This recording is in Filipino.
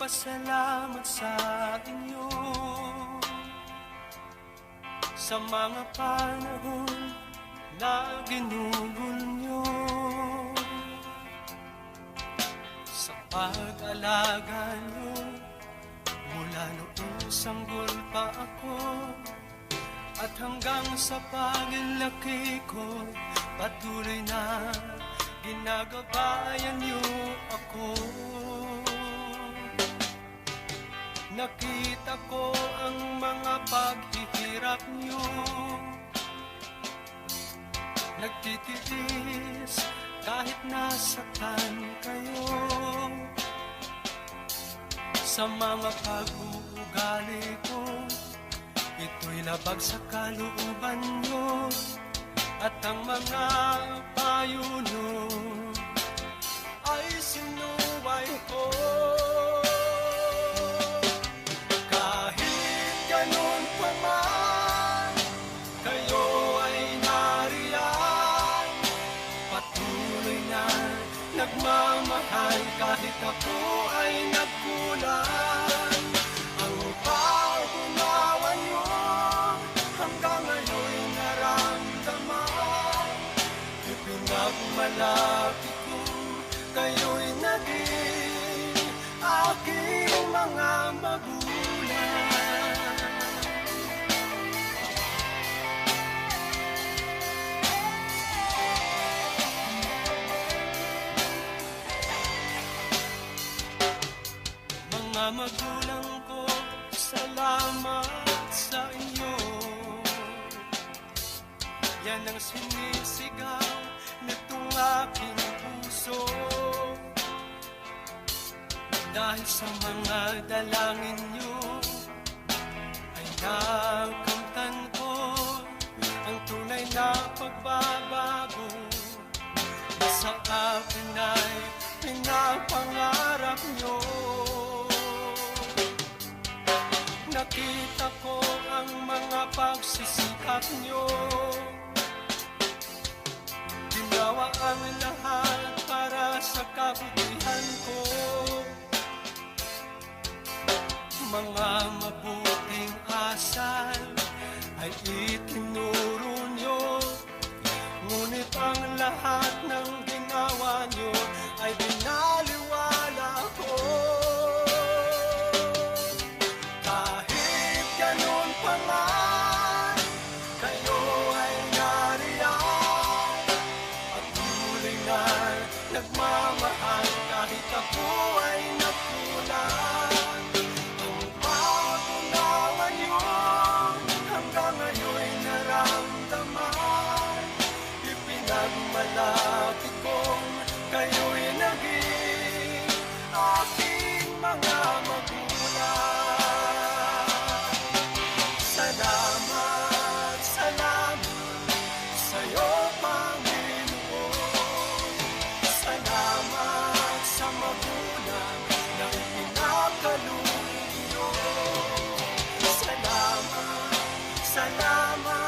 nagpapasalamat sa inyo sa mga panahon na ginugol nyo, sa pag-alaga nyo mula noong sanggol pa ako at hanggang sa paglaki ko. Patuloy na ginagabayan niyo ako. Nakita ko ang mga paghihirap niyo, nagtitiis kahit nasaktan kayo. Sa mga pag-uugali ko, ito'y labag sa kalooban niyo, at ang mga payo niyo ay sinuway ko. Kahit ganun pa man, kayo ay nariyan, patuloy na nagmamahal kahit ako ay nagkulang. Ang pag-unawa niyo hanggang ngayon'y naramdaman, ipinagmalaki ko kayo'y naging aking mga magulang. Mga magulang ko, salamat sa inyo. Yan ang sinisigaw nitong aking puso. Dahil sa mga dalangin nyo ay nakamtan ko ang tunay na pagbabago na sa akin ay pinapangarap nyo. Nakita ko ang mga pagsisikap nyo, ginawa ang lahat para sa kabutihan ko. Mga mabuting asal ay itinuro nyo, ngunit ang lahat ng ginawa nyo ay binaliwala ko. Kahit ganun pa man, kayo ay nariyan, patuloy na nagmamahal kahit ako ay nagkulang. Ang pag-unawa niyo hanggang ngayon'y naramdaman, ipinagmalaki kong kayo'y naging aking mga magulang. Salamat, salamat sa'yo, Panginoon. Salamat sa magulang na ipinakaloob niyo. Salamat, salamat